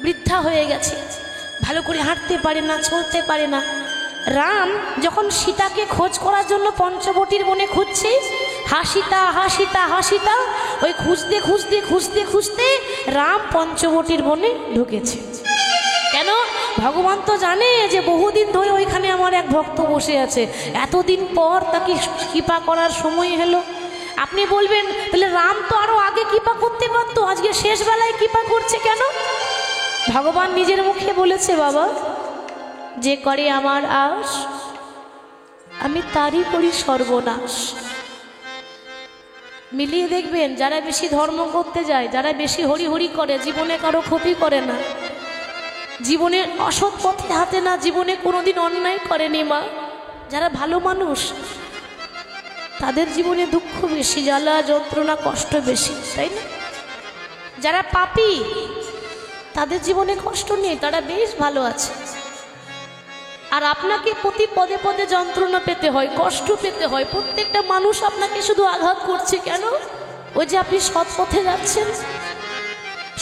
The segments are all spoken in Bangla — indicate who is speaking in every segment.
Speaker 1: বৃদ্ধা হয়ে গেছে, ভালো করে হাঁটতে পারে না, চলতে পারে না। রাম যখন সীতাকে খোঁজ করার জন্য পঞ্চবটির বনে খুঁজছে, হাসিতা হাসিতা হাসিতা, ওই খুঁজতে খুঁজতে খুঁজতে খুঁজতে রাম পঞ্চবটির বনে ঢুকেছে। কেন? ভগবান তো জানে যে বহুদিন ধরে ওইখানে আমার এক ভক্ত বসে আছে, এতদিন পর তাকে কৃপা করার সময় হলো। আপনি বলবেন তাহলে রাম তো আরো আগে কৃপা করতে পারতো, আজকে শেষ বেলায় কৃপা করছে কেন? ভগবান নিজের মুখে বলেছে, বাবা যে করে আমার আশ আমি তারই করি সর্বনাশ। মিলিয়ে দেখবেন, যারা বেশি ধর্ম করতে যায়, যারা বেশি হরি হরি করে, জীবনে কারো ক্ষতি করে না, জীবনে অসৎ পথে হাতে না, জীবনে কোনোদিন অন্যায় করেনি মা, যারা ভালো মানুষ তাদের জীবনে দুঃখ বেশি, জ্বালা যন্ত্রণা কষ্ট বেশি, তাই না? যারা পাপী তাদের জীবনে কষ্ট নেই, তারা বেশ ভালো আছে। আর আপনাকে প্রতি পদে পদে যন্ত্রণা পেতে হয়, কষ্ট পেতে হয়। প্রত্যেকটা মানুষ আপনাকে শুধু আঘাত করছে কেন? ওই যে আপনি সৎ পথে যাচ্ছেন।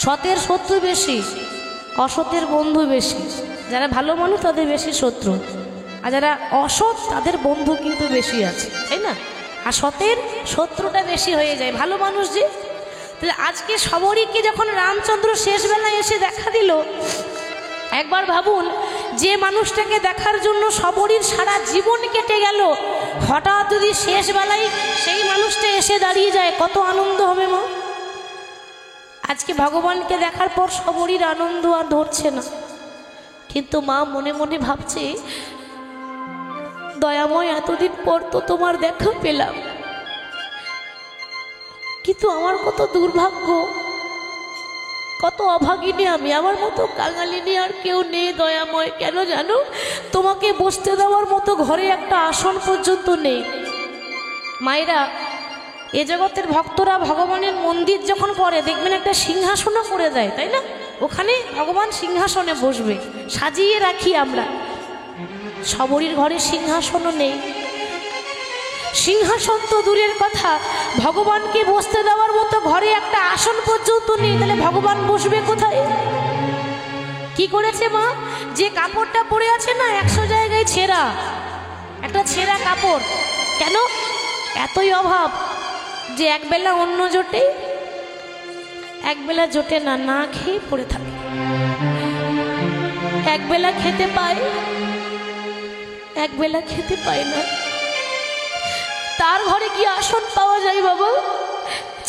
Speaker 1: সতের শত্রু বেশি, অসতের বন্ধু বেশি। যারা ভালো মানুষ তাদের বেশি শত্রু, আর যারা অসৎ তাদের বন্ধু কিন্তু বেশি আছে, তাই না? আর সতের শত্রুটা বেশি হয়ে যায়। ভালো মানুষ যে, তাহলে আজকে সবরীকে যখন রামচন্দ্র শেষবেলায় এসে দেখা দিল, একবার ভাবুন, যে মানুষটাকে দেখার জন্য সবরীর সারা জীবন কেটে গেল, হঠাৎ যদি শেষ বেলায় সেই মানুষটা এসে দাঁড়িয়ে যায়, কত আনন্দ হবে মা। আজকে ভগবানকে দেখার পর সবরীর আনন্দ আর ধরছে না, কিন্তু মা মনে মনে ভাবছে, দয়াময় এতদিন পর তো তোমার দেখা পেলাম, কিন্তু আমার কত দুর্ভাগ্য, কত অভাগিনী আমি, আমার মতো কাঙালিনী আর কেউ নেই দয়াময়। কেন জানো? তোমাকে বসতে দেওয়ার মতো ঘরে একটা আসন পর্যন্ত নেই। মায়েরা, এ জগতের ভক্তরা ভগবানের মন্দির যখন করে দেখবেন একটা সিংহাসনও করে দেয়, তাই না? ওখানে ভগবান সিংহাসনে বসবে, সাজিয়ে রাখি আমরা। সবরীর ঘরে সিংহাসনও নেই। সিংহাসন তো দূরের কথা, ভগবানকে বসতে দেওয়ার মতো ঘরে একটা আসন পর্যন্ত নেই, তাহলে ভগবান বসবে কোথায়? কি করেছে মা? যে কাপড়টা পরে আছে না 100 জায়গায় ছেঁড়া, একটা ছেঁড়া কাপড়। কেন? এতই অভাব যে একবেলা অন্ন জোটে, একবেলা জোটে না, না খেয়ে পড়ে থাকে। একবেলা খেতে পায়, একবেলা খেতে পায় না। তার ঘরে কি আসন পাওয়া যায় বাবা?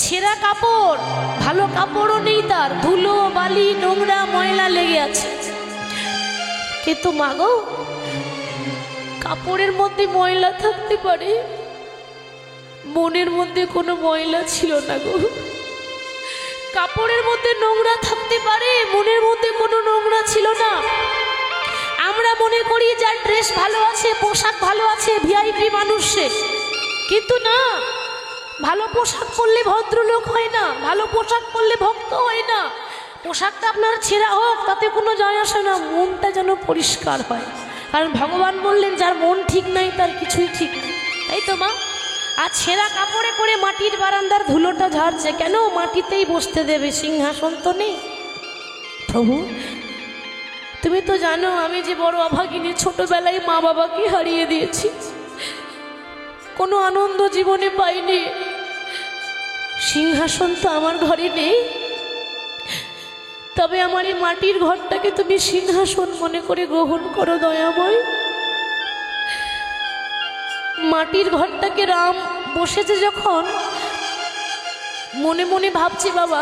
Speaker 1: ছেঁড়া কাপড়, ভালো কাপড়ও নেই তার, ধুলো বালি নোংরা ময়লা লেগে আছে। কিন্তু মা গো, কাপড়ের মধ্যে ময়লা থাকতে পারে, মনের মধ্যে কোনো ময়লা ছিল না গো। কাপড়ের মধ্যে নোংরা থাকতে পারে, মনের মধ্যে কোনো নোংরা ছিল না। আমরা মনে করি যার ড্রেস ভালো আছে, পোশাক ভালো আছে, ভিআইপি মানুষ সে, কিন্তু না। ভালো পোশাক পরলে ভদ্রলোক হয় না, ভালো পোশাক পরলে ভক্ত হয় না। পোশাকটা আপনার ছেঁড়া হোক তাতে কোনো যায় আসে না, মনটা যেন পরিষ্কার হয়। কারণ ভগবান বললেন যার মন ঠিক নাই তার কিছুই ঠিক নেই, তাই তো মা? আর ছেঁড়া কাপড়ে করে মাটির বারান্দার ধুলোটা ঝাড়ছে কেন? মাটিতেই বসতে দেবে, সিংহাসন তো নেই। প্রভু তুমি তো জানো আমি যে বড় অভাগিনী, ছোটবেলায় মা বাবাকে হারিয়ে দিয়েছি, কোনো আনন্দ জীবনে পাইনি। সিংহাসন তো আমার ঘরে নেই, তবে আমার এই মাটির ঘরটাকে তুমি সিংহাসন মনে করে গ্রহণ করো দয়াময়। মাটির ঘরটাকে রাম বসেছে যখন, মনে মনে ভাবছি বাবা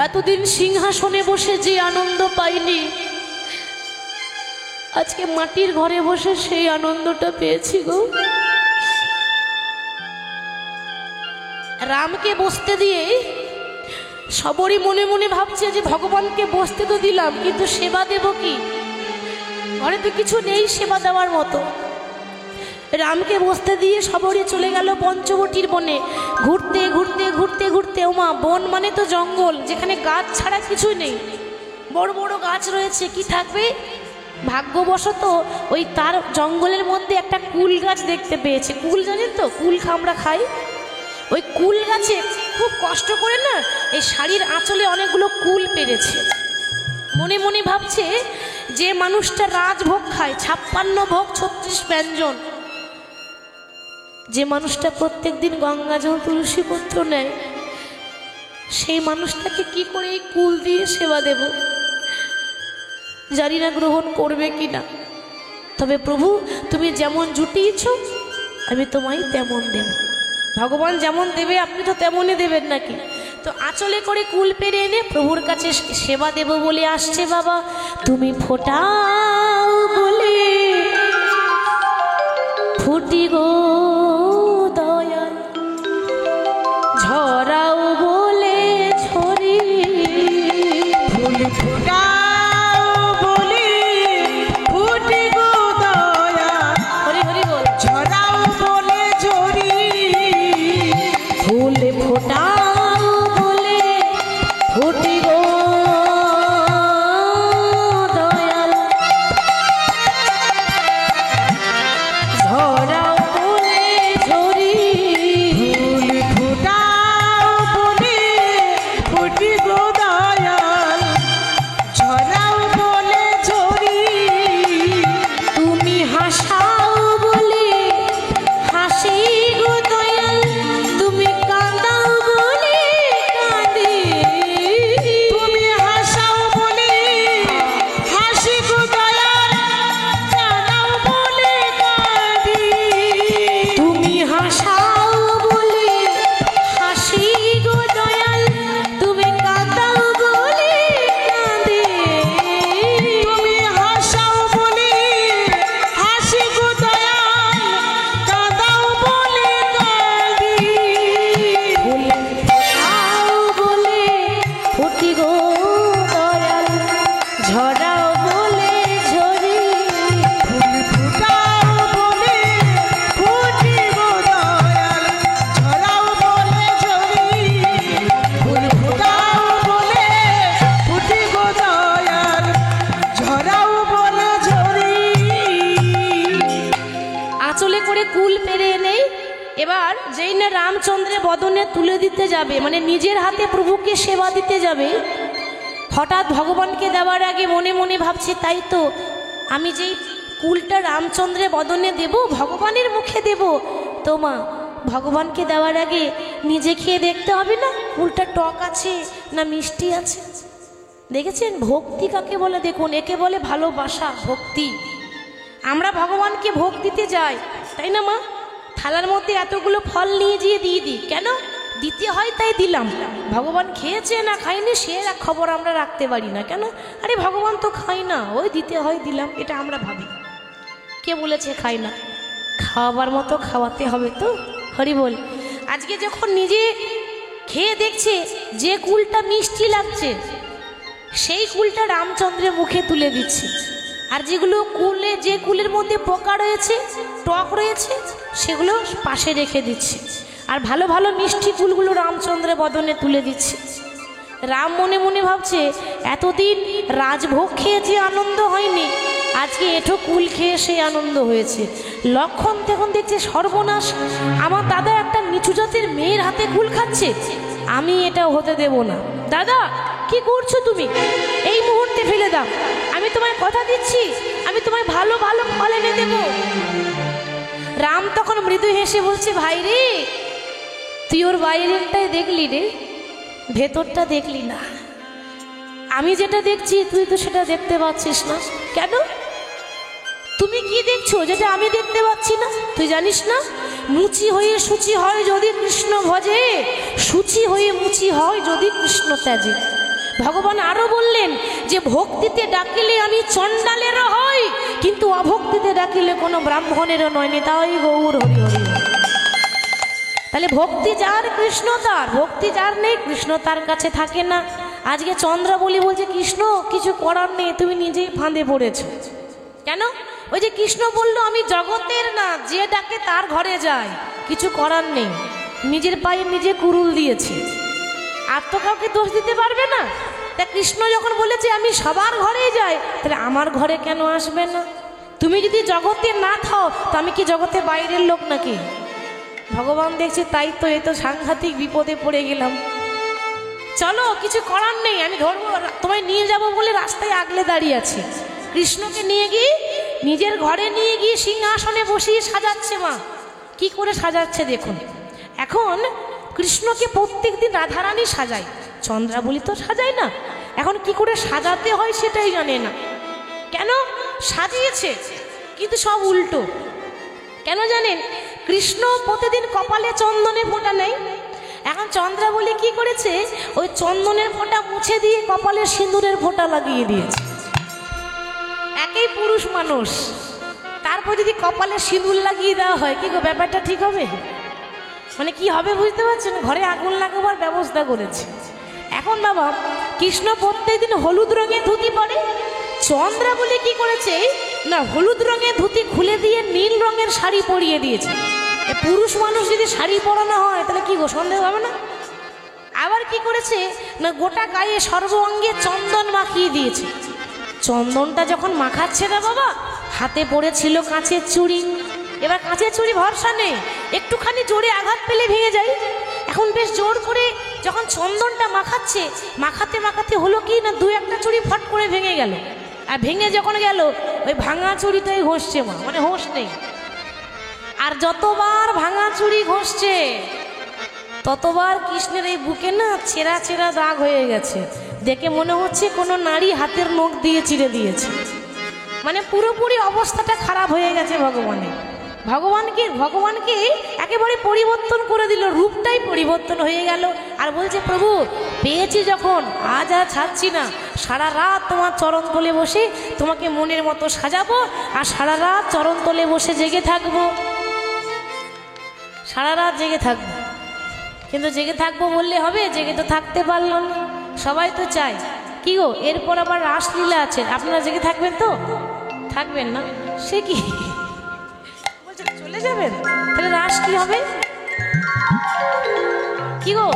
Speaker 1: এতদিন সিংহাসনে বসে যে আনন্দ পাইনি, আজকে মাটির ঘরে বসে সেই আনন্দটা পেয়েছি গো। রামকে বসতে দিয়ে সবরই মনে মনে ভাবছে যে ভগবানকে বসতে তো দিলাম, কিন্তু সেবা দেব কি? ঘরে তো কিছু নেই সেবা দেওয়ার মতো। রামকে বসতে দিয়ে সবরই চলে গেল পঞ্চবটির বনে। ঘুরতে ঘুরতে ঘুরতে ঘুরতে, ওমা বন মানে তো জঙ্গল, যেখানে গাছ ছাড়া কিছুই নেই। বড় বড় গাছ রয়েছে, কি থাকবে? ভাগ্যবশত ওই তার জঙ্গলের মধ্যে একটা কুল গাছ দেখতে পেয়েছে। কুল জানেন তো, কুল আমরা খাই। ওই কুল গাছে খুব কষ্ট করে না এই শাড়ির আঁচলে অনেকগুলো কুল পেরেছে। মনে মনে ভাবছে যে মানুষটা রাজভোগ খায়, 56 ভোগ 36 ব্যঞ্জন, যে মানুষটা প্রত্যেক দিন গঙ্গা জল তুলসী পত্র নেয়, সেই মানুষটাকে কি করে এই কুল দিয়ে সেবা দেব, জানি না গ্রহণ করবে কিনা। তবে প্রভু তুমি যেমন জুটিয়েছ আমি তোমায় তেমন দেব। ভগবান যেমন দেবে আপনি তো তেমনই দেবেন নাকি? তো আঁচলে করে কুল পেরে এনে প্রভুর কাছে সেবা দেব বলে আসছে। বাবা তুমি ফোটাও বলে ফুটি গো দয়াল, ঝরাও বলে ঝরি,
Speaker 2: ফুল ফোটাও বলে ফুটি গো দয়াল,
Speaker 1: হরি হরি বল,
Speaker 2: ঝরাও বলে ঝরি,
Speaker 1: ফুল ফোটাও বলে ফুটি গো দয়াল, ঝরাও বলে ঝরি,
Speaker 2: ফুল ফোটাও বলে ফুটি গো দয়াল, ঝরাও বলে ঝরি,
Speaker 1: তুমি হাসাও বলে হাসি গো দয়াল, তুমি কাঁদাও বলে কাঁদি,
Speaker 2: তুমি হাসাও বলে হাসি গো দয়াল, কাঁদাও বলে কাঁদি,
Speaker 1: তুমি হাসাও বলে হাসি গো দয়াল, তুমি কাঁদাও বলে কাঁদি,
Speaker 2: তুমি হাসাও বলে হাসি গো দয়াল, কাঁদাও বলে কাঁদি,
Speaker 1: ফুল ফোটাও বলে ফুটি গো দয়াল, ঝরাও বলে ঝরি,
Speaker 2: ফুল ফোটাও বলে ফুটি গো দয়াল, ঝরাও বলে ঝরি, ফুল ফোটাও বলে ফুটি গো দয়াল, ঝরাও বলে ঝরি।
Speaker 1: আঁচলে করে কুল পেরে এনে এবার যেই না রামচন্দ্রের বদনে তুলে দিতে যাবে, মানে নিজের হাতে প্রভুকে সেবা দিতে যাবে, হঠাৎ ভগবানকে দেওয়ার আগে মনে মনে ভাবছে তাই তো আমি যেই কুলটা রামচন্দ্রের বদনে দেব ভগবানের মুখে দেব, তো মা ভগবানকে দেওয়ার আগে নিজে খেয়ে দেখতে হবে না কুলটা টক আছে না মিষ্টি আছে। দেখেছেন ভক্তি কাকে বলে? দেখুন একে বলে ভালোবাসা, ভক্তি। আমরা ভগবানকে ভোগ দিতে যাই, তাই না মা? থালার মধ্যে এতগুলো ফল নিয়ে গিয়ে দিয়ে দিই, কেন দিতে হয় তাই দিলাম। ভগবান খেয়েছে না খায়নি সে খবর আমরা রাখতে পারি না, কেন? আরে ভগবান তো খাই না, ওই দিতে হয় দিলাম, এটা আমরা ভাবি। কে বলেছে খাই না? খাওয়াবার মতো খাওয়াতে হবে তো, হরি বল। আজকে যখন নিজে খেয়ে দেখছে যে কুলটা মিষ্টি লাগছে সেই কুলটা রামচন্দ্রের মুখে তুলে দিচ্ছে, আর যেগুলো কুলে যে কুলের মধ্যে পোকা রয়েছে টক রয়েছে সেগুলো পাশে রেখে দিচ্ছে, আর ভালো ভালো মিষ্টি কুলগুলো রামচন্দ্রের বদনে তুলে দিচ্ছে। রাম মনে মনে ভাবছে এতদিন রাজভোগ খেয়ে যে আনন্দ হয়নি, আজকে এঠো কুল খেয়ে সেই আনন্দ হয়েছে। লক্ষণ তখন দেখছে সর্বনাশ, আমার দাদা একটা নিচু জাতের মেয়ের হাতে কুল খাচ্ছে, আমি এটা হতে দেব না। দাদা কি করছো তুমি? এই মুহূর্তে ফেলে দাও, আমি তোমায় কথা দিচ্ছি আমি তোমায় ভালো ভালো ফল এনে দেব। রাম তখন মৃদু হেসে বলছে ভাই রে, তুই ওর বাইরেরটাই দেখলি রে, ভেতরটা দেখলি না। আমি যেটা দেখছি তুই তো সেটা দেখতে পাচ্ছিস না, কেন? তুমি কি দেখছো যেটা আমি দেখতে পাচ্ছি না? তুই জানিস না মুচি হয়ে সূচি হয় যদি কৃষ্ণ ভজে, সূচি হয়ে মুচি হয় যদি কৃষ্ণ ত্যাজে। ভগবান আরো বললেন যে ভক্তিতে ডাকিলে আমি চণ্ডালেরও হই, কিন্তু অভক্তিতে ডাকিলে কোনো ব্রাহ্মণেরও নয়, নিতাই গৌর হরি হরি। তাহলে ভক্তি যার কৃষ্ণ তার, ভক্তি যার নেই কৃষ্ণ তার কাছে থাকে না। আজকে চন্দ্রাবলী বলছে কৃষ্ণ কিছু করার নেই, তুমি নিজেই ফাঁদে পড়েছ। কেন? ওই যে কৃষ্ণ বলল আমি জগতের না, যে ডাকে তার ঘরে যায়, কিছু করার নেই, নিজের পায়ে নিজে কুরুল দিয়েছে, আর তো কাউকে দোষ দিতে পারবে না। তা কৃষ্ণ যখন বলেছে আমি সবার ঘরেই যাই, তাহলে আমার ঘরে কেন আসবে না? তুমি যদি জগতে না থাও তো আমি কি জগতে বাইরের লোক নাকি? ভগবান দেখছে তাই তো, এ তো সাংঘাতিক বিপদে পড়ে গেলাম। চলো, কিছু করার নেই, আমি ধরবো, তোমায় নিয়ে যাব বলে রাস্তায় আগলে দাঁড়িয়ে আছি। কৃষ্ণকে নিয়ে গিয়ে নিজের ঘরে নিয়ে গিয়ে সিংহাসনে বসিয়ে সাজাচ্ছে মা। কি করে সাজাচ্ছে দেখুন। এখন কৃষ্ণকে প্রত্যেক দিন রাধারানী সাজায়, চন্দ্রাবলী তো সাজায় না। এখন কি করে সাজাতে হয় সেটাই জানে না। কেন সাজিয়েছে, কিন্তু সব উল্টো। কেন জানেন? কৃষ্ণ প্রতিদিন কপালে চন্দনে ফোঁটা নেই। এখন চন্দ্রাবলী কি করেছে, ওই চন্দনের ফোঁটা মুছে দিয়ে কপালে সিঁদুরের ফোঁটা লাগিয়ে দিয়েছে। একই পুরুষ মানুষ, তারপর যদি কপালে সিঁদুর লাগিয়ে দেওয়া হয়, কি গো ব্যাপারটা ঠিক হবে? মানে কি হবে বুঝতে পারছেন? ঘরে আগুন লাগাবার ব্যবস্থা করেছে। এখন বাবা, কৃষ্ণ প্রত্যেকদিন হলুদ রঙের ধুতি পরে, চন্দ্রাবলী কি করেছে না, হলুদ রঙের ধুতি খুলে দিয়ে নীল রঙের শাড়ি পরিয়ে দিয়েছে। পুরুষ মানুষ যদি শাড়ি পরানো হয় তাহলে কি গো সন্দেহ হবে না? আবার কি করেছে না, গোটা গায়ে সর্ব অঙ্গে চন্দন মাখিয়ে দিয়েছে। চন্দনটা যখন মাখাচ্ছে না বাবা, হাতে পড়েছিল কাঁচের চুড়ি। এবার কাঁচের চুড়ি ভরসা নেই, একটুখানি জোরে আঘাত পেলে ভেঙে যায়। এখন বেশ জোর করে যখন চন্দনটা মাখাচ্ছে, মাখাতে মাখাতে হলো কি না, দু একটা চুড়ি ফট করে ভেঙে গেল। আর ভেঙে যখন গেল, ওই ভাঙা চুড়িটাই ঘষছে মা, মানে হোঁশ নেই। আর যতবার ভাঙা চুড়ি ঘষছে, ততবার কৃষ্ণের এই বুকে না ছেঁড়া ছেঁড়া দাগ হয়ে গেছে। দেখে মনে হচ্ছে কোনো নারী হাতের নখ দিয়ে চিড়ে দিয়েছে। মানে পুরোপুরি অবস্থাটা খারাপ হয়ে গেছে ভগবানকে একেবারে পরিবর্তন করে দিল, রূপটাই পরিবর্তন হয়ে গেল। আর বলছে, প্রভু পেয়েছি যখন, আজ আর ছাড়ছি না, সারা রাত তোমার চরণ তলে বসে তোমাকে মনের মতো সাজাবো, আর সারা রাত চরণ তলে বসে জেগে থাকবো, সারা রাত জেগে থাকবো। কিন্তু জেগে থাকবো বললে হবে? জেগে তো থাকতে পারলাম না। সবাই তো চায় কি গো, এরপর আবার রাসলীলা আছে, আপনারা জেগে থাকবেন তো? থাকবেন না? সে কি বলছে, চলে যাবেন? তাহলে রাস কি হবে কি গো?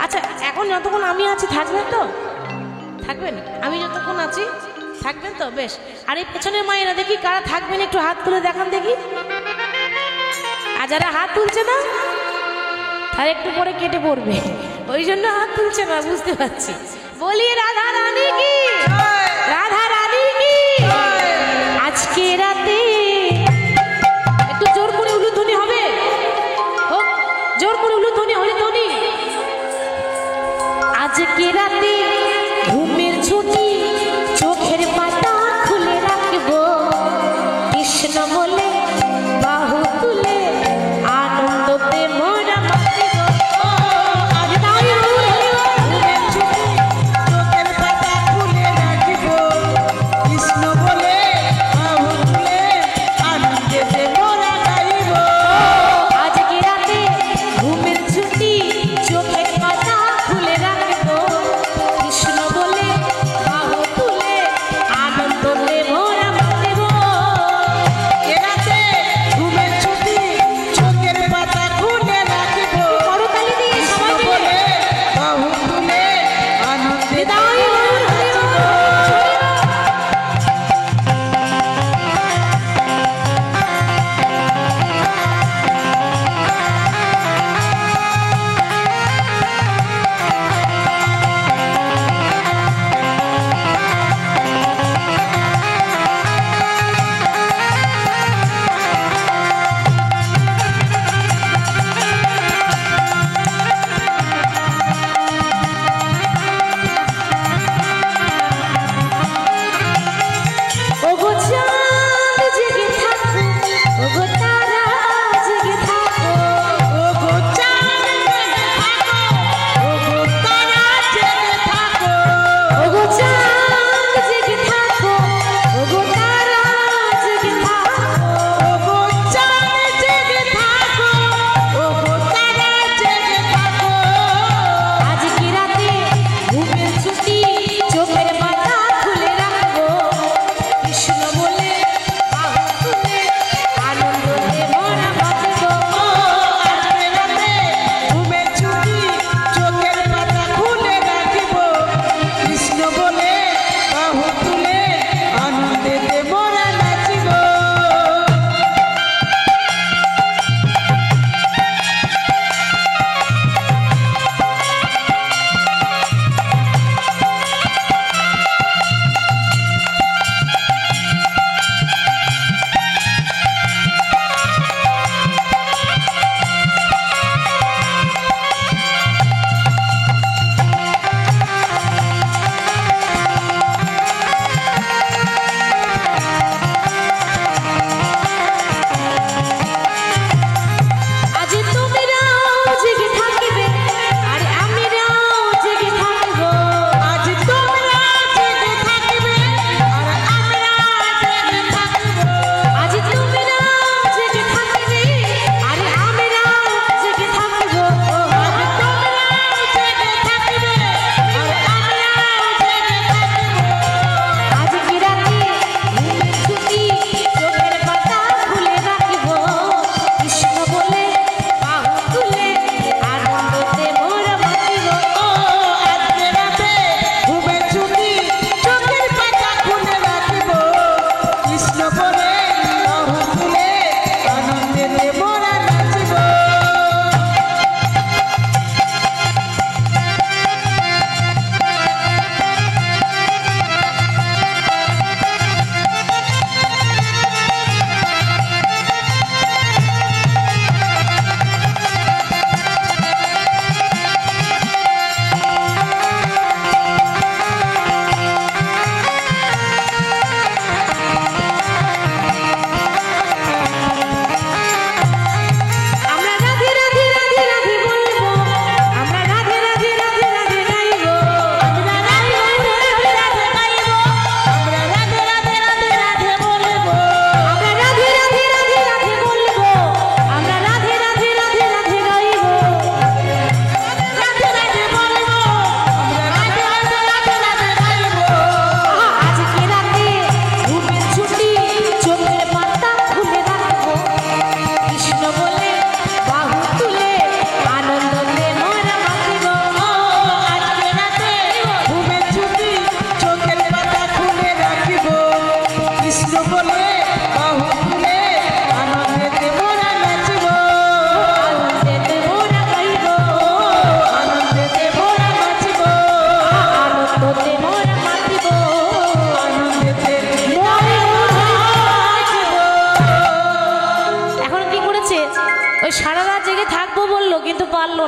Speaker 1: আচ্ছা, এখন যতক্ষণ আমি আছি থাকবেন তো? থাকবেন? আমি যতক্ষণ আছি থাকবেন তো? বেশ। আর এই পেছনের মায়েরা দেখি কারা থাকবেন, একটু হাত তুলে দেখান দেখি। আর যারা হাত তুলছে না, আর একটু পরে কেটে পড়বে, ওই জন্য হাত তুলছে না, বুঝতে পারছি। বলি রাধা রানী কি, রাধা রানী কি। আজকে রাতে একটু জোর করে উলুধ্বনি হবে, হোক জোর করে উলুধ্বনি, হলে ধ্বনি। আজকে রাতে ঘুমের ছুটি, চোখের পাতা খুলে রাখবো, কৃষ্ণ বলে বাহু তুলে আনন্দতে মোরা মাতিব।
Speaker 2: ঘুমের ছুটি, চোখের পাতা খুলে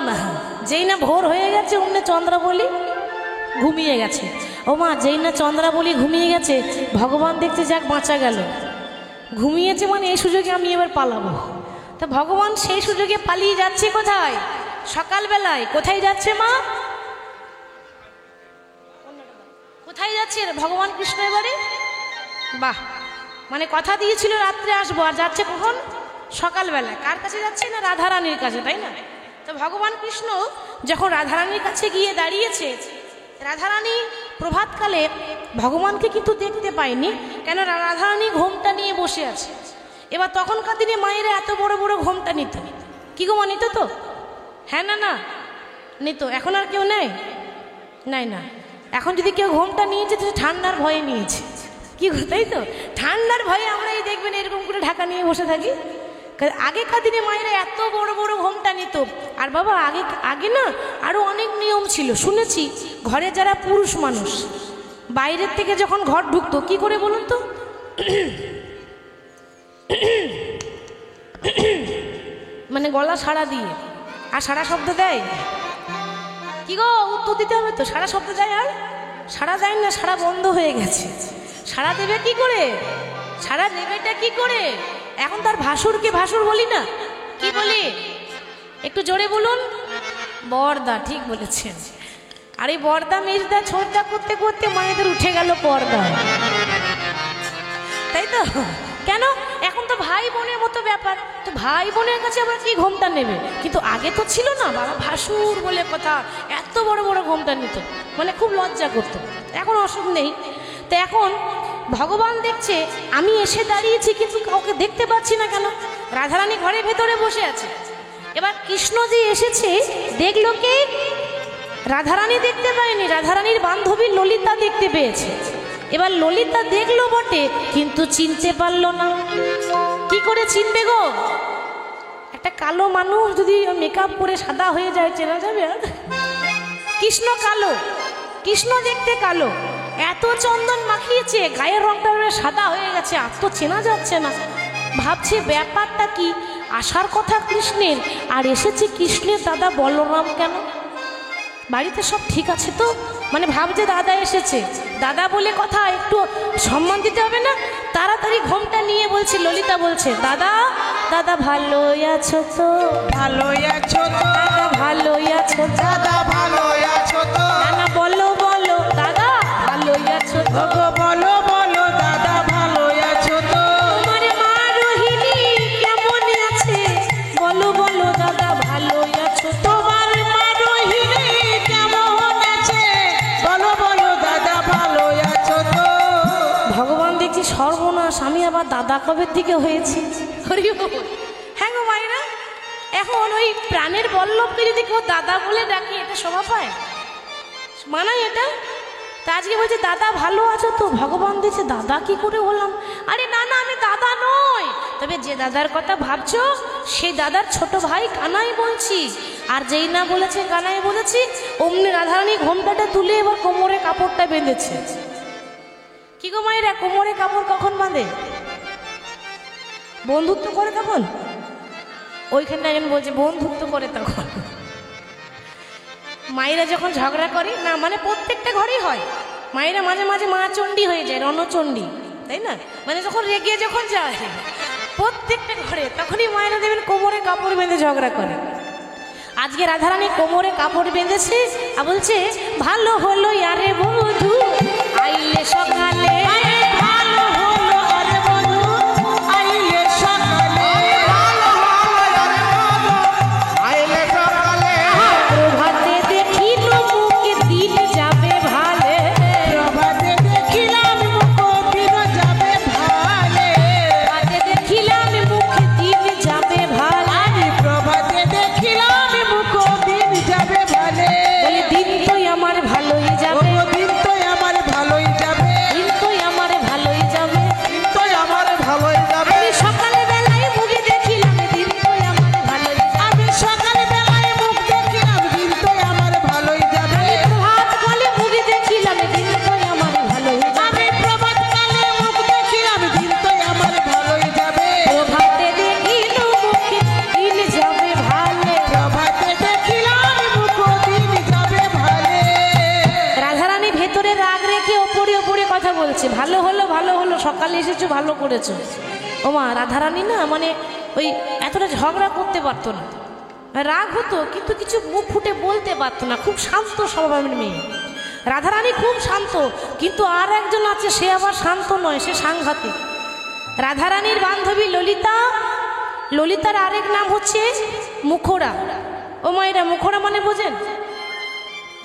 Speaker 1: না, যেই না ভোর হয়ে গেছে অমনি চন্দ্রাবলী ঘুমিয়ে গেছে। ও মা, যেই না চন্দ্রাবলী ঘুমিয়ে গেছে ভগবান দেখতে যাক বাঁচা গেল, ঘুমিয়েছে মানে এই সুযোগে আমি এবার পালাবো। তা ভগবান সেই সুযোগে পালিয়ে যাচ্ছে কোথায়? সকালবেলায়। কোথায় যাচ্ছে মা? কোথায় যাচ্ছে ভগবান কৃষ্ণ এবারে? বাহ, মানে কথা দিয়েছিল রাত্রে আসবো, আর যাচ্ছে কখন? সকালবেলা। কার কাছে যাচ্ছে? না রাধারানীর কাছে, তাই না? তো ভগবান কৃষ্ণ যখন রাধারানীর কাছে গিয়ে দাঁড়িয়েছে, রাধারানী প্রভাতকালে ভগবানকে কিন্তু দেখতে পায়নি, কেন? রাধারানী ঘোমটা নিয়ে বসে আছে। এবার তখনকার দিনে মায়েরা এত বড় বড় ঘোমটা নিত। কি গো মা, নিত তো? হ্যাঁ না না নিত। এখন আর কেউ নেয়? নাই না। এখন যদি কেউ ঘোমটা নিয়েছে তো ঠান্ডার ভয়ে নিয়েছে। কি গো, তাই তো? ঠান্ডার ভয়ে আমরা এই দেখবেন এরকম করে ঢাকা নিয়ে বসে থাকি। আগেকার দিনে মায়েরা এত বড় বড় ঘোমটা নিত। আর বাবা আগে না আরো অনেক নিয়ম ছিল। শুনেছি ঘরে যারা পুরুষ মানুষ বাইরের থেকে যখন ঘর ঢুকতো, কি করে বলুন তো? মানে গলা সাড়া দিয়ে, আর সাড়া শব্দ দেয়। কি গো, উত্তর দিতে হবে তো। সাড়া শব্দ দেয়, আর সাড়া দেয় না, সাড়া বন্ধ হয়ে গেছে। সাড়া দেবে কি করে? সাড়া দেবেটা কি করে? এখন তার ভাসুরকে ভাসুর বলি না, কি বলি? একটু জোরে বলুন। বর্দা, ঠিক বলেছেন। আর এই বর্দা মেজদা ছোটদা করতে করতে মায়েদের উঠে গেল পর্দা, তাই তো? কেন? এখন তো ভাই বোনের মতো ব্যাপার, তো ভাই বোনের কাছে আবার কি ঘোমটা নেবে? কিন্তু আগে তো ছিল না, বাবা ভাসুর বলে কথা, এত বড় বড় ঘোমটা নিত, মানে খুব লজ্জা করতো। এখন অসুখ নেই। তো এখন ভগবান দেখছে আমি এসে দাঁড়িয়েছি কিন্তু কাউকে দেখতে পাচ্ছি না, কেন? রাধারানী ঘরের ভেতরে বসে আছে। এবার কৃষ্ণ যে এসেছে দেখলো কে? রাধারানী দেখতে পায়নি, রাধারানীর বান্ধবী ললিতা দেখতে পেয়েছে। এবার ললিতা দেখলো বটে, কিন্তু চিনতে পারলো না। কি করে চিনবে গো? একটা কালো মানুষ যদি মেকআপ করে সাদা হয়ে যায়, চেনা যাবে? আর কৃষ্ণ কালো, কৃষ্ণ দেখতে কালো, এত চন্দন মাখিয়েছে, গায়ের রংটা সাদা হয়ে গেছে, আর তো চেনা যাচ্ছে না। ভাবছে ব্যাপারটা কি? আসার কথা কৃষ্ণের, আর এসেছে কৃষ্ণের দাদা বলরাম কেন? বাড়িতে সব ঠিক আছে তো? মানে ভাবছে দাদা এসেছে, দাদা বলে কথা, একটু সম্মান দিতে হবে না? তাড়াতাড়ি ঘোমটা নিয়ে বলছে, ললিতা বলছে, দাদা দাদা ভালোই আছো তো?
Speaker 2: ভালোই আছো তো?
Speaker 1: দাদা ভালোই আছো?
Speaker 2: দাদা ভালোই আছো তো?
Speaker 1: না না, বলো বলো দাদা ভালোই আছো তো?
Speaker 2: গো বলো বলো দাদা ভালোই আছো তো?
Speaker 1: তোমার মা রোহিণী কেমন আছে? বলো বলো দাদা ভালোই আছো তো?
Speaker 2: তোমার মা রোহিণী কেমন আছে? বলো বলো দাদা ভালোই আছো তো?
Speaker 1: ভগবান দেখছি সর্বনাশ, আমি আবার দাদা কবের দিকে হয়েছি। হরি বল। হ্যাঁ গো মায়েরা, এখন ওই প্রাণের বল্লভকে যদি কেউ দাদা বলে ডাকে, এটা শোভা পায়? মানায় এটা? তা আজকে বলছে দাদা ভালো আছো তো? ভগবান দিচ্ছে দাদা কি করে হলাম? আরে না না, আমি দাদা নই, তবে যে দাদার কথা ভাবছো সেই দাদার ছোট ভাই কানাই বলছি। আর যেই না বলেছে কানাই বলেছি, অমনি রাধারানী ঘোমটাটা তুলে এবার কোমরে কাপড়টা বেঁধেছে। কি গো মায়েরা, কোমরে কাপড় কখন বাঁধে? বন্ধুত্ব করে তখন। ওইখানটা একজন বলছে বন্ধুত্ব করে তখন। মায়েরা যখন ঝগড়া করে না, মানে প্রত্যেকটা ঘরেই হয়, মায়েরা মাঝে মাঝে মা চণ্ডী হয়ে যায়, রণচণ্ডী, তাই না? মানে যখন রেগে যখন যায় প্রত্যেকটা ঘরে, তখনই মায়েরা দেবেন কোমরে কাপড় বেঁধে ঝগড়া করে। আজকে রাধারানী কোমরে কাপড় বেঁধেছে আর বলছে, ভালো হলো আরে বধূ আইলে সকালে,
Speaker 2: ভালো হলো আরে বধূ আইলে সকালে, ভালো হলো আরে বধূ আইলে সকালে,
Speaker 1: প্রভাতে দেখিল মুখে দিন যাবে ভালে,
Speaker 2: প্রভাতে দেখিলাম মুখ দিন যাবে ভালে,
Speaker 1: প্রভাতে দেখিলাম মুখে দিন যাবে ভালে,
Speaker 2: আমি প্রভাতে দেখিলাম মুখ দিন যাবে ভালে,
Speaker 1: বলে দিন তো আমার ভালোই যাবে,
Speaker 2: ও দিন তো আমার
Speaker 1: কথা বলছে, ভালো হলো ভালো হলো, সকালে এসেছো ভালো করেছো। ওমা রাধারানী না মানে ওই এতটা ঝগড়া করতে পারতো না, রাগ হতো কিন্তু কিছু মুখ ফুটে বলতে পারতো না, খুব শান্ত স্বভাবের মেয়ে রাধারানী, খুব শান্ত। কিন্তু আর একজন আছে, সে আবার শান্ত নয়, সে সাংঘাতিক। রাধারানীর বান্ধবী ললিতা, ললিতার আরেক নাম হচ্ছে মুখোরা। ও মায়েরা, মুখোরা মানে বোঝেন?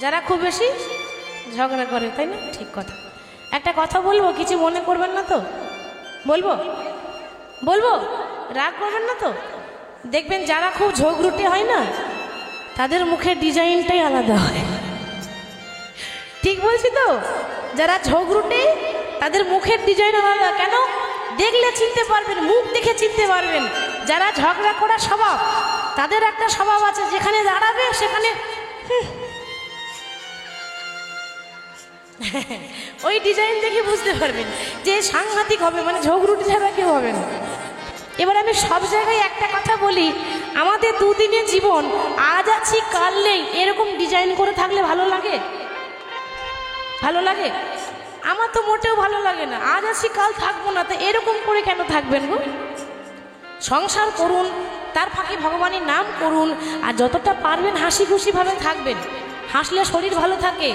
Speaker 1: যারা খুব বেশি ঝগড়া করে, তাই না? ঠিক কথা। একটা কথা বলবো, কিছু মনে করবেন না তো? বলবো বলবো, রাগ করবেন না তো? দেখবেন যারা খুব ঝগড়ুটে হয় না, তাদের মুখের ডিজাইনটাই আলাদা হয়। ঠিক বলছি তো? যারা ঝগড়ুটে তাদের মুখের ডিজাইন আলাদা। কেন? দেখলে চিনতে পারবেন, মুখ দেখে চিনতে পারবেন। যারা ঝগড়া করার স্বভাব, তাদের একটা স্বভাব আছে, যেখানে দাঁড়াবে সেখানে ওই ডিজাইন দেখে বুঝতে পারবেন যে সাংঘাতিক হবে, মানে ঝগড়ুটে ছাড়া কেউ হবে না। এবার আমি সব জায়গায় একটা কথা বলি, আমাদের দুদিনের জীবন, আজ আছি কাল নেই, এরকম ডিজাইন করে থাকলে ভালো লাগে? ভালো লাগে? আমার তো মোটেও ভালো লাগে না। আজ আছি কাল থাকবো না, তো এরকম করে কেন থাকবেন গো? সংসার করুন, তার ফাঁকে ভগবানের নাম করুন, আর যতটা পারবেন হাসি খুশিভাবে থাকবেন। হাসলে শরীর ভালো থাকে,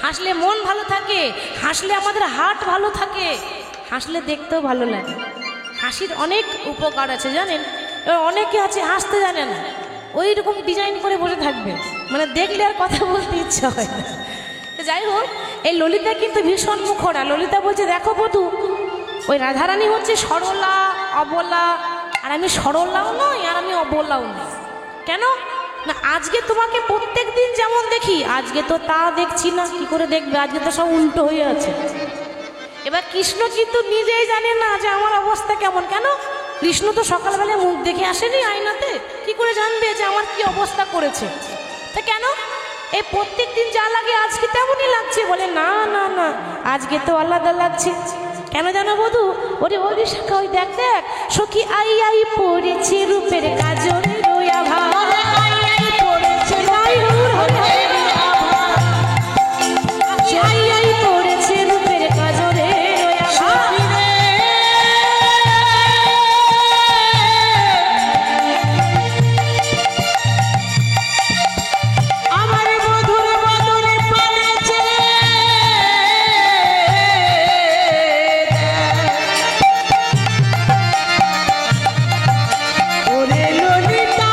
Speaker 1: হাসলে মন ভালো থাকে, হাসলে আমাদের হার্ট ভালো থাকে, হাসলে দেখতেও ভালো লাগে। হাসির অনেক উপকার আছে জানেন। এবার অনেকে আছে হাসতে জানে না, ওই রকম ডিজাইন করে বসে থাকবে, মানে দেখলে আর কথা বলতে ইচ্ছা হয় না। যাই হোক, এই ললিতা কিন্তু ভীষণ মুখরা। ললিতা বলছে, দেখো বধূ, ওই রাধারানী হচ্ছে সরলা, অবলা, আর আমি সরলাও নই আর আমি অবলাও নই। কেন না, আজকে তোমাকে প্রত্যেক দিন যেমন দেখি, আজকে তো তা দেখছি না। কি করে দেখবে? আজকে তো সব উল্টো হয়ে আছে। এবার কৃষ্ণ কিন্তু নিজেই জানে না যে আমার অবস্থা কেমন। কেন? কৃষ্ণ তো সকালবেলা মুখ দেখে আসেনি আয়নাতে, কি করে জানবে যে আমার কি অবস্থা করেছে? তা কেন? এই প্রত্যেক দিন যা লাগে আজকে তেমনই লাগছে। বলে না না না, আজকে তো আলাদা লাগছে। কেন জানো বধূ? ওরে ওরে শাখা, ওই দেখ দেখ, সখী আই আই পড়েছে রূপের কাজল রোয়া ভাই, আই আই পড়েছে রূপের কাজলে রোয়া ভাই।
Speaker 2: আমার মধুর বদনে পড়েছে ওরে ললিতা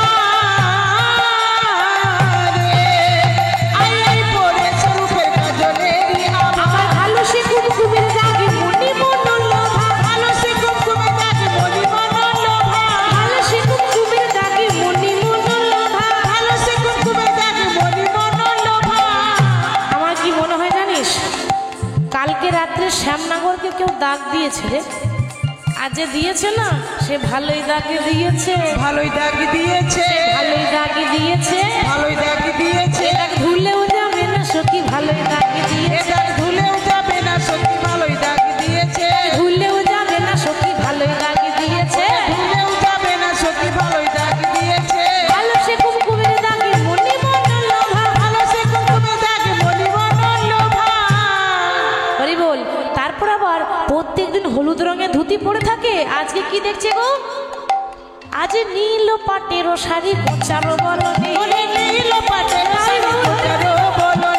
Speaker 2: রে, আই আই পড়েছে রূপের কাজলে
Speaker 1: আমার ভালো সে কুমকুমের দাগে মনি মন লোভা,
Speaker 2: ভালো সে কুমকুমের দাগে মনি মন লোভা,
Speaker 1: ভালো সে কুমকুমের দাগে মনি মন লোভা,
Speaker 2: ভালো সে কুমকুমের দাগে মনি মন লোভা।
Speaker 1: আমার কি মনে হয় জানিস, কালকে রাত্রে শ্যামনগরকে কেউ দাগ দিয়েছে রে। আজ যে দিয়েছে না, সে ভালোই দাগে দিয়েছে,
Speaker 2: ভালোই দাগ দিয়েছে,
Speaker 1: ভালোই দাগে দিয়েছে।
Speaker 2: ভালোই দাগ দিয়েছে,
Speaker 1: এটা ধুলেও যাবে না সখী, ভালোই দাগে দিয়েছে।
Speaker 2: এটা ধুলেও যাবে না সত্যি, ভালোই দাগ দিয়েছে,
Speaker 1: ভুলেও যাবে না সখী, ভালোই দাগে দিয়েছে।
Speaker 2: ধুলেও যাবে না সত্যি, ভালোই দাগ দিয়েছে।
Speaker 1: ভালো সে কুমকুমের দাগে মনি মন লোভা,
Speaker 2: ভালো সে কুমকুমের দাগে মনি মন লোভা।
Speaker 1: হরি বল। তারপর আবার প্রত্যেকদিন হলুদ রঙের ধুতি পরে থাকে। আজকে কি দেখছে গো? আজ নীল পাটের শাড়ি গোচারো বলনে,
Speaker 2: ওরে নীল পাটের শাড়ি গোচারো বলনে,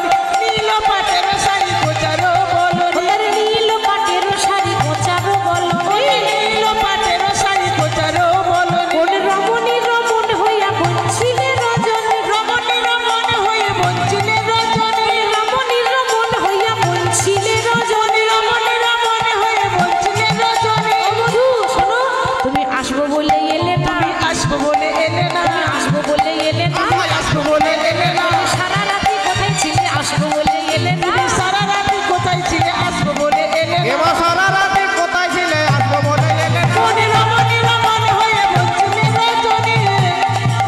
Speaker 2: নীল পাটের শাড়ি গোচারো বলনে,
Speaker 1: ওরে নীল পাটের শাড়ি গোচারো বলনে,
Speaker 2: ওরে নীল পাটের শাড়ি গোচারো বলনে।
Speaker 1: কোন রমণী রমণ হইয়া বঞ্চিলে রজনী,
Speaker 2: রমণী রমণ হয়ে বঞ্চিলে রজনী,
Speaker 1: রমণী রমণ হইয়া বঞ্চিলে রজনী।
Speaker 2: রমণী রমণ হয়ে বঞ্চিলে রজনী।
Speaker 1: ও বধূ শোনো, তুমি আসবো বলে এলে না,
Speaker 2: আসবো বলে এলে না,
Speaker 1: আসবো বলে এলে না,
Speaker 2: আসবো বলে এলে না,
Speaker 1: সারা রাতি কোথায় ছিলে? আসবো বলে এলে না।
Speaker 2: সারা রাতি কোথায় ছিলে? আসবো বলে এলে না।
Speaker 3: এবার সারা রাতে কোথায় ছিলে? আসবো বলে এলে না।
Speaker 2: মনে রমণী রমণ হয়ে বঞ্চিলে রজনী,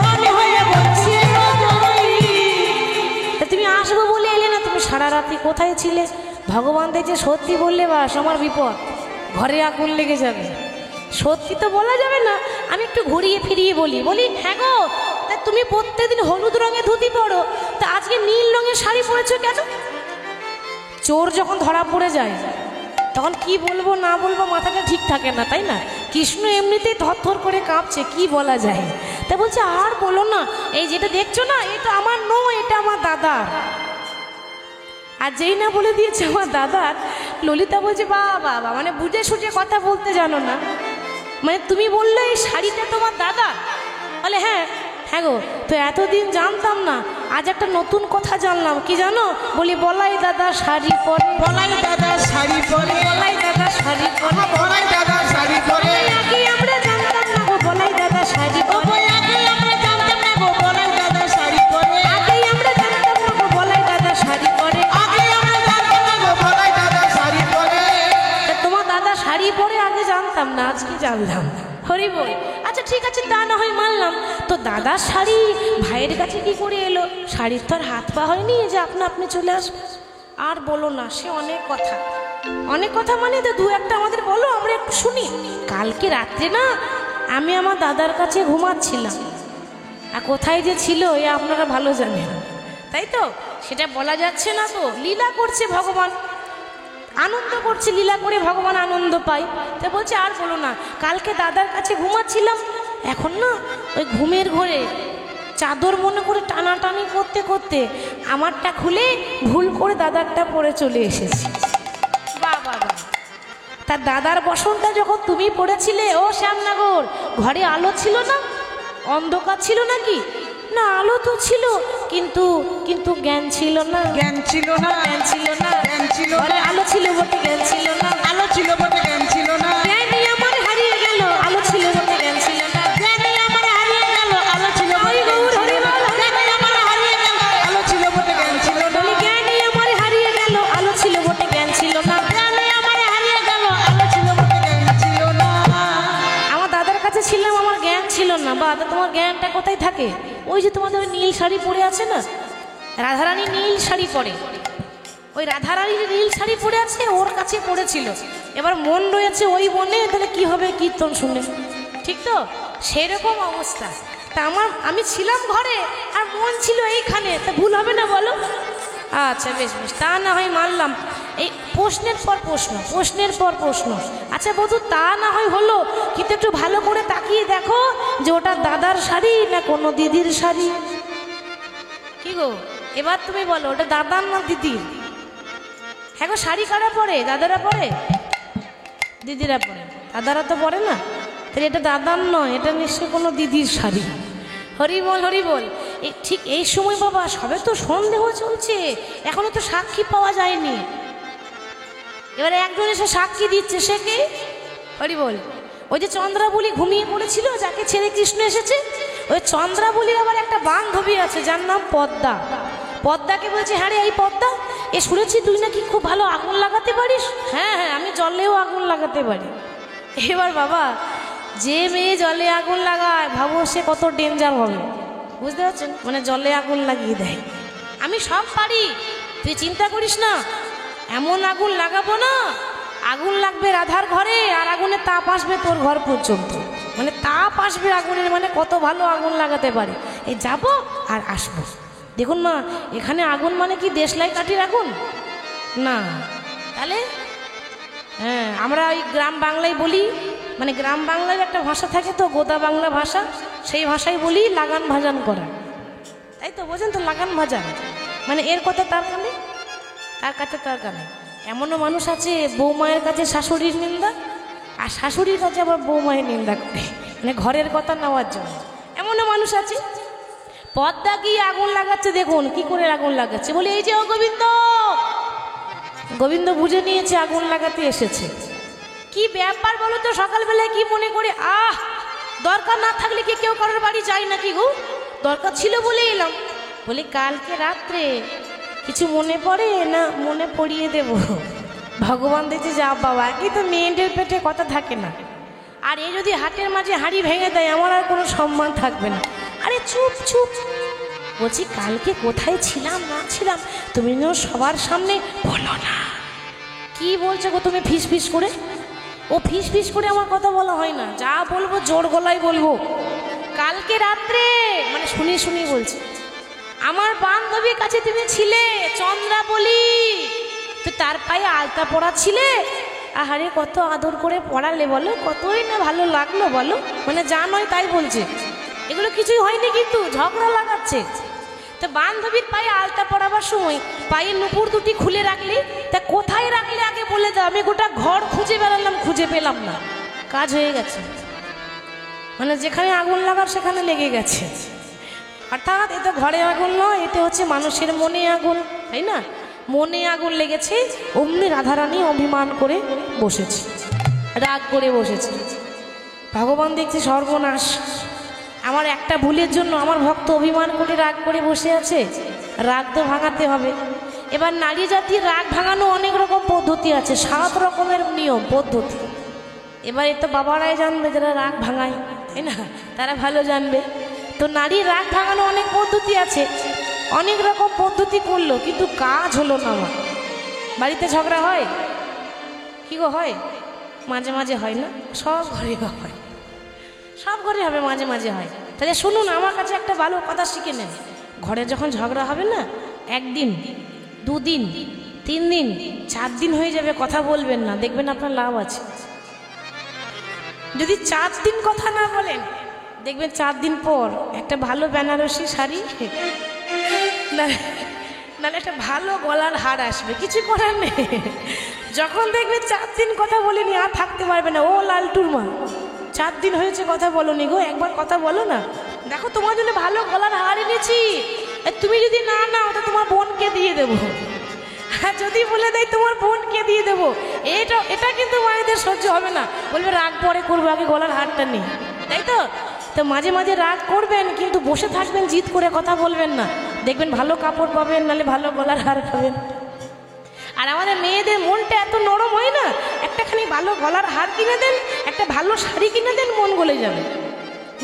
Speaker 2: রমণী হয়ে বঞ্চিলে রজনী।
Speaker 1: তা তুমি আসবো বলে এলে না, তুমি সারা রাতি কোথায় ছিলে? ভগবান দেখছে সত্যি বললে বাস আমার বিপদ, ঘরে আগুন লেগে যাবে। সত্যি তো বলা যাবে না, আমি একটু ঘুরিয়ে ফিরিয়ে বলি হ্যাঁ গো, তা তুমি প্রত্যেকদিন হলুদ রঙের ধুতি পরো, তা আজকে নীল রঙের শাড়ি পরেছো কেন? চোর যখন ধরা পড়ে যায় তখন কি বলবো না বলবো মাথাটা ঠিক থাকে না, তাই না? কৃষ্ণ এমনিতেই থরথর করে কাঁপছে, কি বলা যায়। তা বলছে আর বলো না, এই যেটা দেখছো না এটা আমার নয়, এটা আমার দাদার। আর যেই না বলে দিয়েছে আমার দাদার, ললিতা বলছে বাবা, মানে বুঝে সুঝে কথা বলতে জানো না, মানে তুমি বললে এই শাড়িটা তোমার দাদা? বলে হ্যাঁ হ্যাঁ গো, তো এতদিন জানতাম না, আজ একটা নতুন কথা জানলাম। কি জানো? বলি বলাই দাদা শাড়ি পরে,
Speaker 2: বলাই দাদা শাড়ি পরে,
Speaker 1: বলাই দাদা শাড়ি পরে,
Speaker 3: বলাই দাদা শাড়ি পরে,
Speaker 1: আগে আমরা জানতাম না গো বলাই দাদা শাড়ি পরে,
Speaker 2: ওই আগে আমরা জানতাম না গো বলাই দাদা শাড়ি পরে,
Speaker 1: আগেই আমরা জানতাম না গো বলাই দাদা শাড়ি পরে,
Speaker 2: আগে আমরা জানতাম না গো
Speaker 3: বলাই দাদা শাড়ি পরে।
Speaker 1: তা তোমার দাদা শাড়ি পরে আগে জানতাম না, আজকে জানলাম। হরি বল। আচ্ছা ঠিক আছে, তা না হয় মানলাম, তো দাদার শাড়ি ভাইয়ের কাছে কি করে এলো? শাড়ির তো আর হাত পা হয়নি যে আপনা আপনি চলে আসবে। আর বলো না, সে অনেক কথা, অনেক কথা, মানে তো দু একটা আমাদের বলো, আমরা একটু শুনি। কালকে রাত্রে না আমি আমার দাদার কাছে ঘুমাচ্ছিলাম, আর কোথায় যে ছিল এ আপনারা ভালো জানেন, তাই তো? সেটা বলা যাচ্ছে না, তো লীলা করছে ভগবান, আনন্দ করছে, লীলা করে ভগবান আনন্দ পায়। তা বলছে আর বলো না, কালকে দাদার কাছে ঘুমাচ্ছিলাম, এখন না ওই ঘুমের ঘরে চাদর মনে করে টানাটানি করতে করতে আমারটা খুলে ভুল করে দাদারটা পরে চলে এসেছি। বাবা, তার দাদার বসনটা যখন তুমি পড়েছিলে ও শ্যামনগর, ঘরে আলো ছিল না, অন্ধকার ছিল নাকি? না, আলো তো ছিল, কিন্তু কিন্তু জ্ঞান ছিল না,
Speaker 2: জ্ঞান ছিল না,
Speaker 1: জ্ঞান ছিল না,
Speaker 2: জ্ঞান ছিল
Speaker 1: ঘরে
Speaker 2: না,
Speaker 1: আলো ছিল বটে জ্ঞান ছিল না,
Speaker 2: আলো ছিল বটে জ্ঞান ছিল না,
Speaker 1: জ্ঞানই আমার হারিয়ে গেল, আলো ছিল বটে জ্ঞান ছিল না,
Speaker 2: জ্ঞানই আমার হারিয়ে গেল, আলো ছিল
Speaker 1: ওই
Speaker 2: বটে
Speaker 1: গৌর হরি বল,
Speaker 2: জ্ঞানই আমার হারিয়ে গেল, আলো ছিল বটে জ্ঞান ছিল না,
Speaker 1: বলি জ্ঞানই আমার হারিয়ে গেল, আলো ছিল বটে জ্ঞান ছিল না।
Speaker 2: জ্ঞানই আমার হারিয়ে গেল, আলো ছিল বটে জ্ঞান ছিল না।
Speaker 1: আমার দাদার কাছে ছিলাম, আমার জ্ঞান ছিল না। বা তোমার জ্ঞানটা কোথায় থাকে? ওই যে তোমাদের ওই নীল শাড়ি পরে আছে না, রাধারানী নীল শাড়ি পরে, ওই রাধারানীর নীল শাড়ি পরে আছে, ওর কাছে পড়েছিল। এবার মন রয়েছে ওই বনে, তাহলে কি হবে কীর্তন শুনে, ঠিক তো? সেরকম অবস্থা। তা আমি ছিলাম ঘরে আর মন ছিল এইখানে, তা ভুল হবে না বলো? আচ্ছা বেশ বেশ, তা না হয় মানলাম। এই প্রশ্নের পর প্রশ্ন, প্রশ্নের পর প্রশ্ন। আচ্ছা বধূ, তা না হয় হলো, কিন্তু একটু ভালো করে তাকিয়ে দেখো যে ওটা দাদার শাড়ি না কোনো দিদির শাড়ি। কি গো, এবার তুমি বলো, ওটা দাদার না দিদির? হ্যাঁ গো, শাড়ি কারা পরে? দাদারা পরে, দিদিরা পরে, দাদারা তো পরে না। তাহলে এটা দাদার নয়, এটা নিশ্চয়ই কোনো দিদির শাড়ি। হরি বল, হরি বল। এই ঠিক এই সময় বাবা, সবে তো সন্দেহ চলছে, এখনো তো সাক্ষী পাওয়া যায়নি। এবারে একজন এসে সাক্ষী দিচ্ছে, সে কে? হরি বল। ওই যে চন্দ্রাবলী ঘুমিয়ে পড়েছিল, যাকে ছেড়ে কৃষ্ণ এসেছে, ওই চন্দ্রাবলীর আবার একটা বান্ধবী আছে যার নাম পদ্মা। পদ্মাকে বলছে, হ্যাঁ রে এই পদ্মা, এ শুনেছি তুই নাকি খুব ভালো আগুন লাগাতে পারিস। হ্যাঁ হ্যাঁ, আমি জলেও আগুন লাগাতে পারি। এবার বাবা, যে মেয়ে জলে আগুন লাগায়, ভাবো সে কত ডেঞ্জার হবে, বুঝতে পারছেন? মানে জলে আগুন লাগিয়ে দেয়। আমি সব পারি, তুই চিন্তা করিস না, এমন আগুন লাগাবো না, আগুন লাগবে রাধার ঘরে, আর আগুনের তাপ আসবে তোর ঘর পর্যন্ত। মানে তাপ আসবে আগুনের, মানে কত ভালো আগুন লাগাতে পারে। এই যাব আর আসবো। দেখুন মা, এখানে আগুন মানে কি দেশলাই কাঠির আগুন না? তাহলে হ্যাঁ, আমরা ওই গ্রাম বাংলায় বলি, মানে গ্রাম বাংলার একটা ভাষা থাকে তো, গোদা বাংলা ভাষা, সেই ভাষায় বলি লাগান ভাজান করা, তাই তো? বোঝেন তো, লাগান ভাজান মানে এর কথা তার কানে, তার কাছে তার কানে। এমনও মানুষ আছে বৌমায়ের কাছে শাশুড়ির নিন্দা, আর শাশুড়ির কাছে আবার বৌমায়ের নিন্দা করে, মানে ঘরের কথা নেওয়ার জন্য। এমনও মানুষ আছে। পদ্মা কি আগুন লাগাচ্ছে, দেখুন কি করে আগুন লাগাচ্ছে। বলে এই যে ও গোবিন্দ, গোবিন্দ বুঝে নিয়েছে আগুন লাগাতে এসেছে। কি ব্যাপার বলো তো, সকালবেলায় কি মনে করে? দরকার না থাকলে কি কেউ কারোর বাড়ি যায় নাকি গো? দরকার ছিল বলে এলাম। বলে কালকে রাত্রে কিছু মনে পড়ে না? মনে পড়িয়ে দেব। ভগবান দেখছে, যা বাবা, কি তো মেয়েদের পেটে কথা থাকে না। আর এ যদি হাটের মাঝে হাঁড়ি ভেঙে দেয়, আমার আর কোনো সম্মান থাকবে না। আরে চুপ চুপ, বলছি কালকে কোথায় ছিলাম না ছিলাম তুমি যেন সবার সামনে বলো না। কি বলছো গো তুমি ফিস ফিস করে? ও ফিস ফিস করে আমার কথা বলা হয় না, যা বলবো জোর গলায় বলবো। কালকে রাত্রে, মানে শুনি শুনি বলছি, আমার বান্ধবীর কাছে তুমি ছিলে চন্দ্রাবলী, তো তার পায়ে আলতা পরা ছিলে, আহারে কত আদর করে পড়ালে বলো, কতই না ভালো লাগলো বলো, মানে যা নয় তাই বলছে। এগুলো কিছুই হয়নি, কিন্তু ঝগড়া লাগাচ্ছে। তো বান্ধবীর পায়ে আলতা পরাবার সময় পায়ে নুপুর দুটি খুলে রাখলি, তা কোথায় রাখলে আগে বলে দাও। আমি গোটা ঘর খুঁজে বেড়ালাম, খুঁজে পেলাম না। কাজ হয়ে গেছে, মানে যেখানে আগুন লাগার সেখানে লেগে গেছে। অর্থাৎ এটা ঘরে আগুন নয়, এটা হচ্ছে মানুষের মনে আগুন, তাই না? মনে আগুন লেগেছে, অমনি রাধারানী অভিমান করে বসেছে, রাগ করে বসেছে। ভগবান দেখছে সর্বনাশ, আমার একটা ভুলের জন্য আমার ভক্ত অভিমান করে রাগ করে বসে আছে, রাগ তো ভাঙাতে হবে। এবার নারী জাতির রাগ ভাঙানো অনেক রকম পদ্ধতি আছে, 7 রকমের নিয়ম পদ্ধতি। এবার এ তো বাবারাই জানবে যারা রাগ ভাঙায়, তাই না? তারা ভালো জানবে। তো নারী রাগ ভাঙানো অনেক পদ্ধতি আছে, অনেক রকম পদ্ধতি করলো, কিন্তু কাজ হলো না। আমার বাড়িতে ঝগড়া হয় কি গো? হয়, মাঝে মাঝে হয় না? সব ঘরে হয়, সব ঘরে হবে, মাঝে মাঝে হয়। তাহলে শুনুন, আমার কাছে একটা ভালো কথা শিখে নেন। ঘরে যখন ঝগড়া হবে না, 1 দিন 2 দিন 3 দিন 4 দিন হয়ে যাবে, কথা বলবেন না, দেখবেন আপনার লাভ আছে। যদি 4 দিন কথা না বলেন, দেখবেন 4 দিন পর একটা ভালো বেনারসি শাড়ি, নাহলে একটা ভালো গলার হার আসবে, কিছু করার নেই। যখন দেখবে 4 দিন কথা বলিনি, আর থাকতে পারবে না। ও লালটুর মা, 4 দিন হয়েছে কথা বলোনি গো, একবার কথা বলো না। দেখো তোমার জন্য ভালো গলার হার এনেছি, তুমি যদি না নাও তো তোমার বোনকে দিয়ে দেবো। আর যদি বলে দেয় তোমার বোনকে দিয়ে দেবো, এটা কিন্তু মায়েদের সহ্য হবে না, বলবে রাগ পরে করবো, আগে গলার হারটা নেই, তাই তো? তো মাঝে মাঝে রাগ করবেন, কিন্তু বসে থাকবেন, জিদ করে কথা বলবেন না, দেখবেন ভালো কাপড় পাবেন, নাহলে ভালো গলার হার পাবেন। আর আমাদের মেয়েদের মনটা এত নরম হয় না, একটাখানি ভালো গলার হার কিনে দেন, একটা ভালো শাড়ি কিনে দেন, মন গলে যাবে।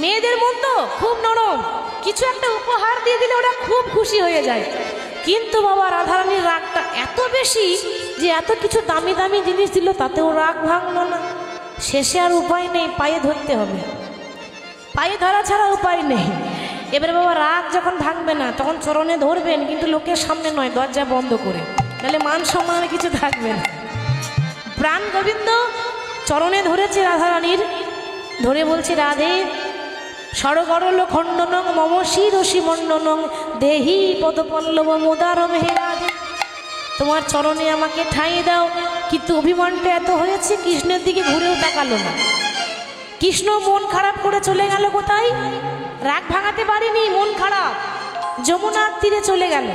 Speaker 1: মেয়েদের মন তো খুব নরম, কিছু একটা উপহার দিয়ে দিলে ওরা খুব খুশি হয়ে যায়। কিন্তু বাবা রাধারানীর রাগটা এত বেশি যে এত কিছু দামি দামি জিনিস দিল, তাতেও রাগ ভাঙলো না। শেষে আর উপায় নেই, পায়ে ধরতে হবে, পায়ে ধরা ছাড়া উপায় নেই। এবারে বাবা রাগ যখন ভাঙবে না, তখন চরণে ধরবেন, কিন্তু লোকের সামনে নয়, দরজা বন্ধ করে, তাহলে মান সম্মানের কিছু থাকবে না। প্রাণ গোবিন্দ চরণে ধরেছে রাধারানীর, ধরে বলছে, রাধে সরগরল খণ্ডনং মম শিরসি মণ্ডনং দেহি পদপল্লব মোদারম, হে রাধে তোমার চরণে আমাকে ঠাঁই দাও। কিন্তু অভিমানটা এত হয়েছে, কৃষ্ণের দিকে ঘুরেও তাকালো না। কৃষ্ণ মন খারাপ করে চলে গেল কোথায়? রাগ ভাঙাতে পারেনি, মন খারাপ, যমুনার তীরে চলে গেল।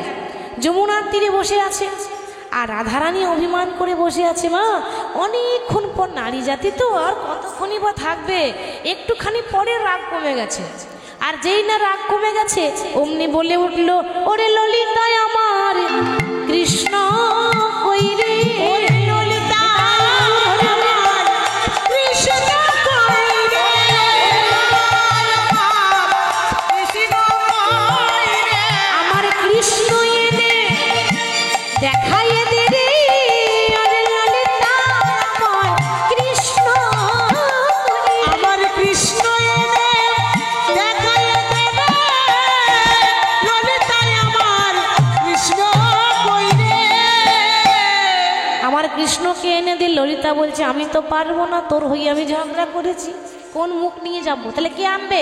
Speaker 1: যমুনার তীরে বসে আছে, আর রাধারানী অভিমান করে বসে আছে। মা, অনেকক্ষণ পর, নারী জাতি তো আর কতক্ষণই বা থাকবে, একটুখানি পরে রাগ কমে গেছে। আর যেই না রাগ কমে গেছে, অমনি বলে উঠল, ওরে ললিতায় আমার কৃষ্ণ কই রে, কৃষ্ণকে এনে দিল। ললিতা বলছে, আমি তো পারবো না, তোর হয়ে আমি ঝগড়া করেছি, কোন মুখ নিয়ে যাবো? তাহলে কে আনবে?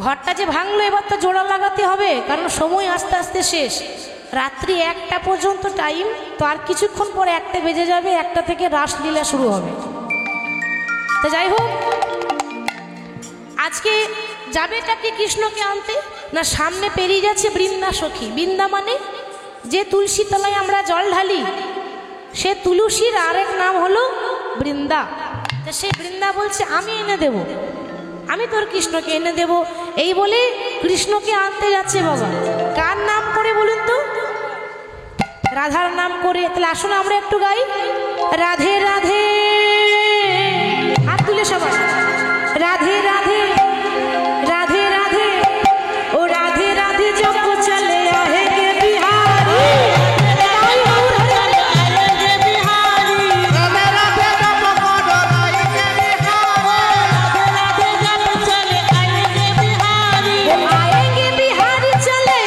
Speaker 1: ঘরটা যে ভাঙলো, এবার তো জোড়া লাগাতে হবে, কারণ সময় আস্তে আস্তে শেষ। রাত্রি 1টা পর্যন্ত টাইম, তো আর কিছুক্ষণ পরে 1টে বেজে যাবে, 1টা থেকে রাসলীলা শুরু হবে। তো যাই হোক, আজকে যাবেটা কি কৃষ্ণকে আনতে না? সামনে পেরিয়ে যাচ্ছে বৃন্দা সখী। বৃন্দা মানে যে তুলসী তলায় আমরা জল ঢালি, সে তুলসীর আরেক নাম হলো বৃন্দা। তা সেই বৃন্দা বলছে, আমি এনে দেব, আমি তোর কৃষ্ণকে এনে দেব। এই বলে কৃষ্ণকে আনতে যাচ্ছে বাবা। কার নাম করে বলুন তো? রাধার নাম করে। তাহলে আসুন আমরা একটু গাই, রাধে রাধে, হাত তুলে সবাই, রাধে রাধে রাধে রাধে, ও রাধে রাধে জপ চলে আহে গে বিহারি,
Speaker 2: चले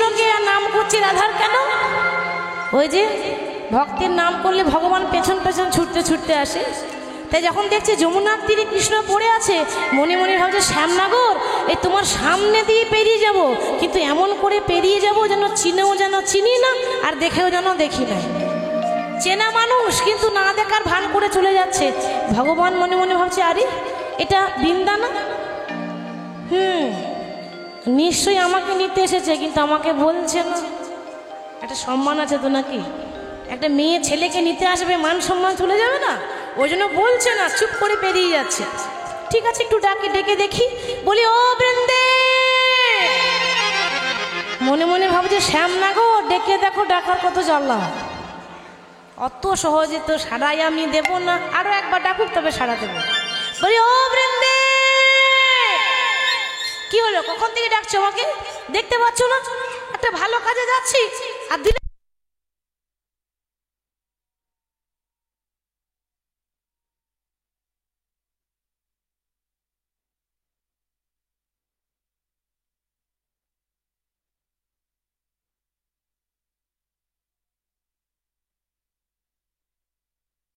Speaker 1: কৃষ্ণকে আর নাম করছে রাধার কেন? ওই যে ভক্তের নাম করলে ভগবান পেছন পেছন ছুটতে ছুটতে আসে। তাই যখন দেখছে যমুনার তীরে কৃষ্ণ পড়ে আছে, মনে মনে ভাবছে শ্যামনগর এই তোমার সামনে দিয়ে পেরিয়ে যাব, কিন্তু এমন করে পেরিয়ে যাব যেন চিনেও যেন চিনি না আর দেখেও যেন দেখি না। চেনা মানুষ কিন্তু না দেখার ভান করে চলে যাচ্ছে। ভগবান মনে মনে ভাবছে আরে এটা বৃন্দা না, নিশ্চয়ই আমাকে নিতে এসেছে, কিন্তু আমাকে বলছে না। একটা সম্মান আছে তো নাকি? একটা মেয়ে ছেলেকে নিতে আসবে, মান সম্মান চলে যাবে না? ওই জন্য বলছে না, চুপ করে পেরিয়ে যাচ্ছে। ঠিক আছে, একটু ডেকে দেখি, বলি ও বৃন্দে। মনে মনে ভাবছে শ্যামনগর, ডেকে দেখো, ডাকার কত জ্বালা। অত সহজে তো সারাই আমি দেব না, আরো একবার ডাকুক তবে সারা দেবো। বলি ও বৃন্দে। কি হলো, কখন থেকে ডাকছো আমাকে? দেখতে পাচ্ছ না একটা ভালো কাজে যাচ্ছি আর দিলে